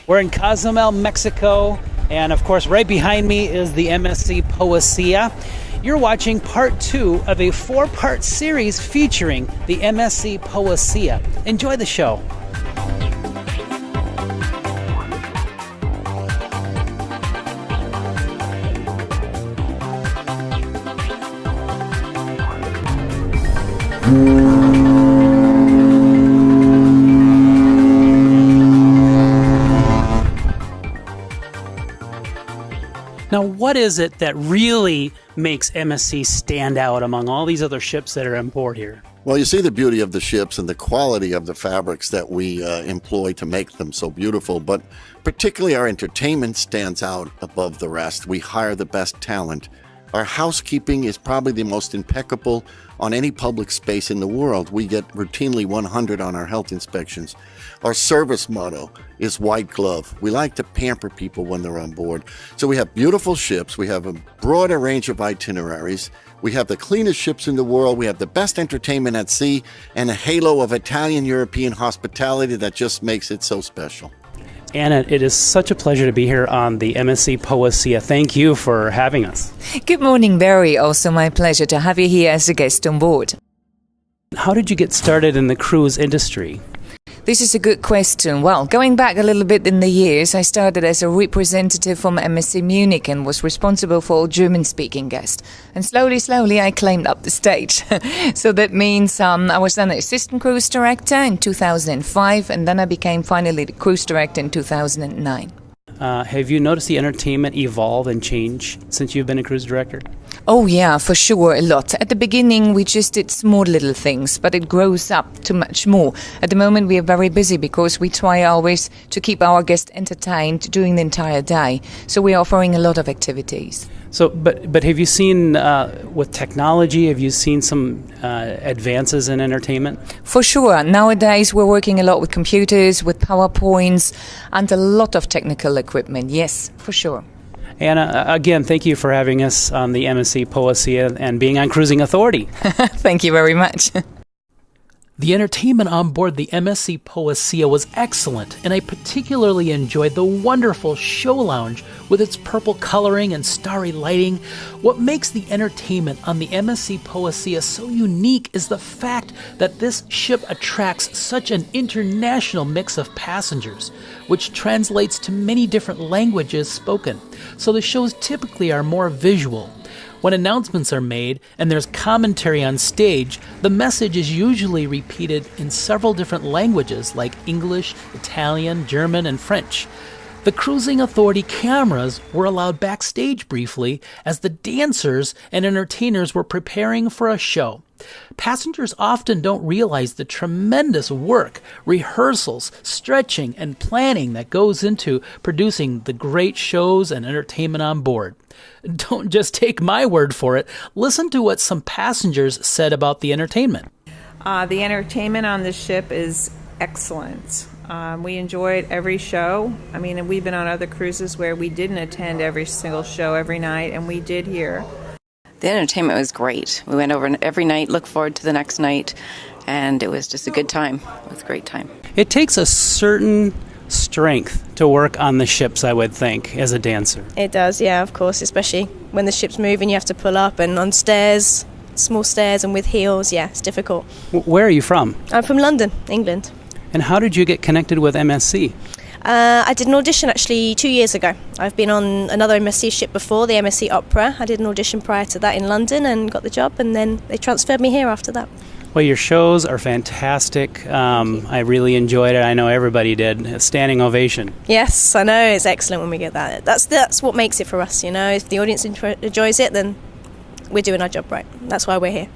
We're in Cozumel, Mexico, and of course right behind me is the MSC Poesia. You're watching part 2 of a 4-part series featuring the MSC Poesia. Enjoy the show. Now, what is it that really makes MSC stand out among all these other ships that are on board here? Well, you see the beauty of the ships and the quality of the fabrics that we employ to make them so beautiful, but particularly our entertainment stands out above the rest. We hire the best talent. Our housekeeping is probably the most impeccable on any public space in the world. We get routinely 100 on our health inspections. Our service motto is white glove. We like to pamper people when they're on board. So we have beautiful ships. We have a broader range of itineraries. We have the cleanest ships in the world. We have the best entertainment at sea and a halo of Italian-European hospitality that just makes it so special. Anna, it is such a pleasure to be here on the MSC Poesia. Thank you for having us. Good morning, Barry. Also my pleasure to have you here as a guest on board. How did you get started in the cruise industry? This is a good question. Well, going back a little bit in the years, I started as a representative from MSC Munich and was responsible for all German-speaking guests. And slowly, I climbed up the stage. So that means I was then the assistant cruise director in 2005, and then I became finally the cruise director in 2009. Have you noticed the entertainment evolve and change since you've been a cruise director? Oh yeah, for sure, a lot. At the beginning, we just did small little things, but it grows up to much more. At the moment, we are very busy because we try always to keep our guests entertained during the entire day. So we're offering a lot of activities. So, but have you seen, with technology, have you seen some advances in entertainment? For sure. Nowadays, we're working a lot with computers, with PowerPoints, and a lot of technical equipment. Yes, for sure. Anna, again, thank you for having us on the MSC Poesia and being on Cruising Authority. Thank you very much. The entertainment on board the MSC Poesia was excellent, and I particularly enjoyed the wonderful show lounge with its purple coloring and starry lighting. What makes the entertainment on the MSC Poesia so unique is the fact that this ship attracts such an international mix of passengers, which translates to many different languages spoken. So the shows typically are more visual. When announcements are made and there's commentary on stage, the message is usually repeated in several different languages like English, Italian, German, and French. The Cruising Authority cameras were allowed backstage briefly as the dancers and entertainers were preparing for a show. Passengers often don't realize the tremendous work, rehearsals, stretching, and planning that goes into producing the great shows and entertainment on board. Don't just take my word for it. Listen to what some passengers said about the entertainment. The entertainment on this ship is excellent. We enjoyed every show. I mean, we've been on other cruises where we didn't attend every single show every night, and we did here. The entertainment was great. We went over every night, looked forward to the next night, and it was just a good time. It was a great time. It takes a certain strength to work on the ships, I would think, as a dancer. It does, yeah, of course, especially when the ship's moving, you have to pull up, and on stairs, small stairs, and with heels, yeah, it's difficult. Where are you from? I'm from London, England. And how did you get connected with MSC? I did an audition actually 2 years ago. I've been on another MSC ship before, the MSC Opera. I did an audition prior to that in London and got the job, and then they transferred me here after that. Well, your shows are fantastic. I really enjoyed it. I know everybody did. A standing ovation. Yes, I know. It's excellent when we get that. That's what makes it for us, you know. If the audience enjoys it, then we're doing our job right. That's why we're here.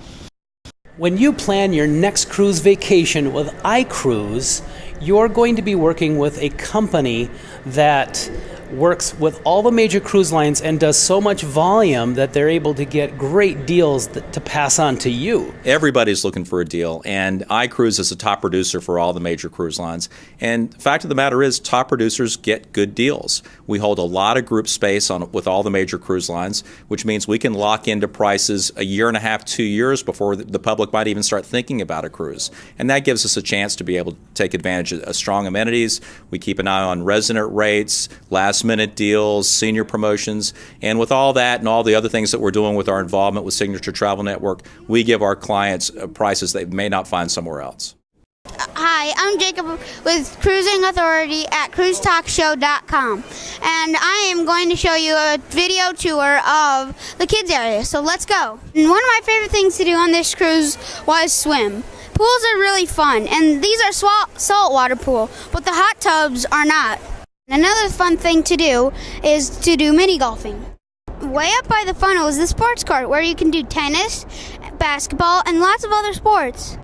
When you plan your next cruise vacation with iCruise, you're going to be working with a company that works with all the major cruise lines and does so much volume that they're able to get great deals to pass on to you. Everybody's looking for a deal, and iCruise is a top producer for all the major cruise lines. And the fact of the matter is, top producers get good deals. We hold a lot of group space with all the major cruise lines, which means we can lock into prices a year and a half, 2 years before the public might even start thinking about a cruise. And that gives us a chance to be able to take advantage of strong amenities. We keep an eye on resident rates, last-minute deals, senior promotions, and with all that and all the other things that we're doing with our involvement with Signature Travel Network, we give our clients prices they may not find somewhere else. Hi, I'm Jacob with Cruising Authority at cruisetalkshow.com, and I am going to show you a video tour of the kids area, so let's go. And one of my favorite things to do on this cruise was swim. Pools are really fun, and these are saltwater pool, but the hot tubs are not. Another fun thing to do is to do mini golfing. Way up by the funnel is the sports cart where you can do tennis, basketball, and lots of other sports.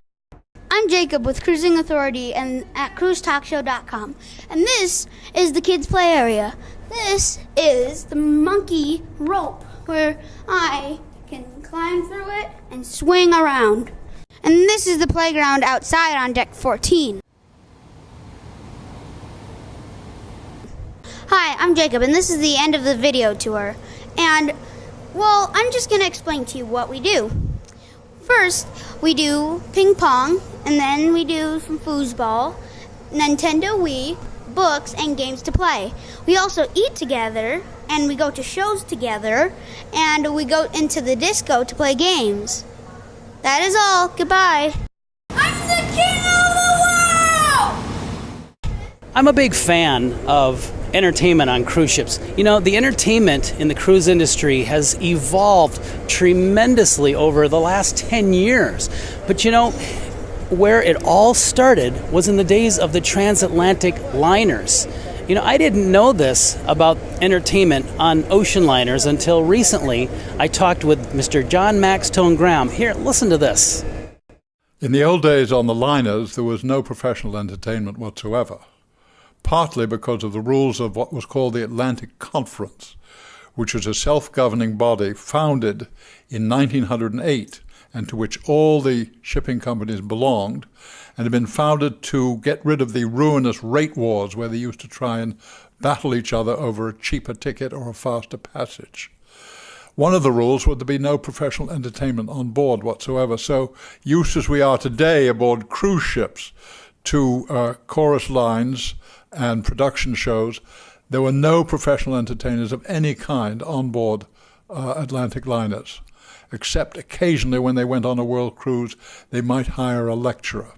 I'm Jacob with Cruising Authority and at cruisetalkshow.com, and this is the kids play area. This is the monkey rope where I can climb through it and swing around. And this is the playground outside on deck 14. Hi, I'm Jacob, and this is the end of the video tour. And, well, I'm just going to explain to you what we do. First, we do ping pong, and then we do some foosball, Nintendo Wii, books, and games to play. We also eat together, and we go to shows together, and we go into the disco to play games. That is all. Goodbye. I'm the king of the world! I'm a big fan of entertainment on cruise ships. You know, the entertainment in the cruise industry has evolved tremendously over the last 10 years. But you know, where it all started was in the days of the transatlantic liners. You know, I didn't know this about entertainment on ocean liners until recently. I talked with Mr. John Maxtone-Graham. Here, listen to this. In the old days on the liners, there was no professional entertainment whatsoever, partly because of the rules of what was called the Atlantic Conference, which was a self-governing body founded in 1908 and to which all the shipping companies belonged, and had been founded to get rid of the ruinous rate wars where they used to try and battle each other over a cheaper ticket or a faster passage. One of the rules would there be no professional entertainment on board whatsoever. So used as we are today aboard cruise ships to chorus lines and production shows, there were no professional entertainers of any kind on board Atlantic liners, except occasionally when they went on a world cruise, they might hire a lecturer.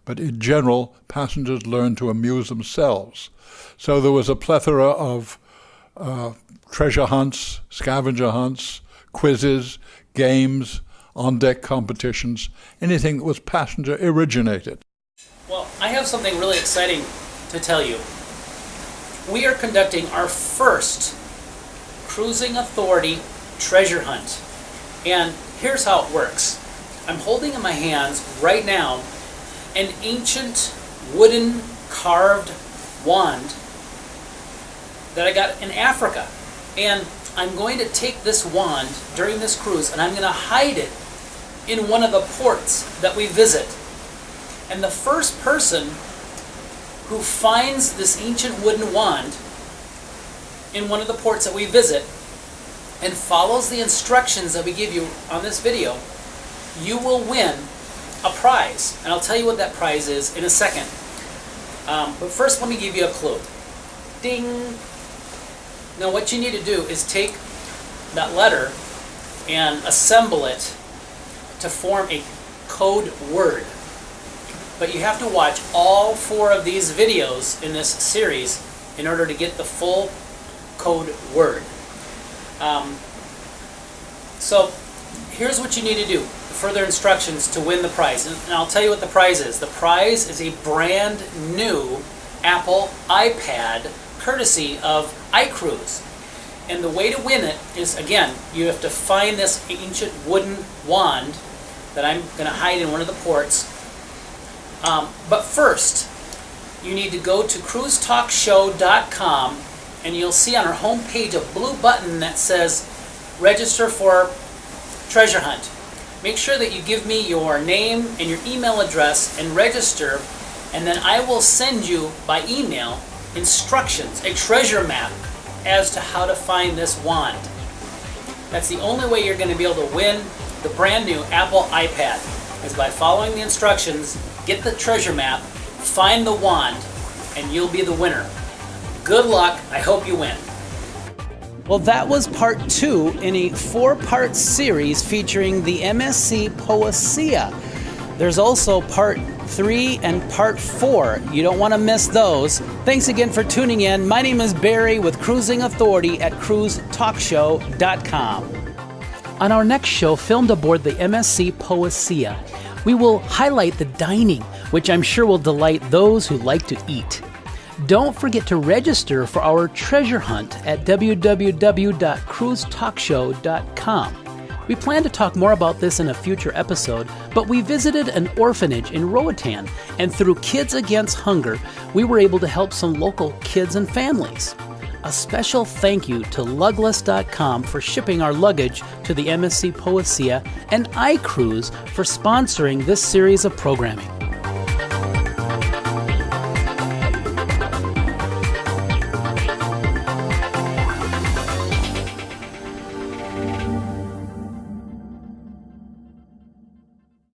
But in general, passengers learned to amuse themselves. So there was a plethora of treasure hunts, scavenger hunts, quizzes, games, on-deck competitions, anything that was passenger-originated. Well, I have something really exciting to tell you. We are conducting our first Cruising Authority treasure hunt. And here's how it works. I'm holding in my hands right now an ancient wooden carved wand that I got in Africa. And I'm going to take this wand during this cruise and I'm going to hide it in one of the ports that we visit. And the first person who finds this ancient wooden wand in one of the ports that we visit and follows the instructions that we give you on this video, you will win a prize. And I'll tell you what that prize is in a second. But first, let me give you a clue. Ding! Now what you need to do is take that letter and assemble it to form a code word. But you have to watch all 4 of these videos in this series in order to get the full code word. So here's what you need to do. Further instructions to win the prize. And I'll tell you what the prize is. The prize is a brand new Apple iPad courtesy of iCruise. And the way to win it is, again, you have to find this ancient wooden wand that I'm going to hide in one of the ports. But first, you need to go to cruisetalkshow.com and you'll see on our home page a blue button that says register for treasure hunt. Make sure that you give me your name and your email address and register, and then I will send you by email instructions, a treasure map as to how to find this wand. That's the only way you're going to be able to win the brand new Apple iPad, is by following the instructions, get the treasure map, find the wand, and you'll be the winner. Good luck. I hope you win. Well, that was part 2 in a 4-part series featuring the MSC Poesia. There's also part 3 and part 4. You don't want to miss those. Thanks again for tuning in. My name is Barry with Cruising Authority at cruisetalkshow.com. On our next show, filmed aboard the MSC Poesia, we will highlight the dining, which I'm sure will delight those who like to eat. Don't forget to register for our treasure hunt at www.cruisetalkshow.com. We plan to talk more about this in a future episode, but we visited an orphanage in Roatan, and through Kids Against Hunger, we were able to help some local kids and families. A special thank you to Lugless.com for shipping our luggage to the MSC Poesia, and iCruise for sponsoring this series of programming.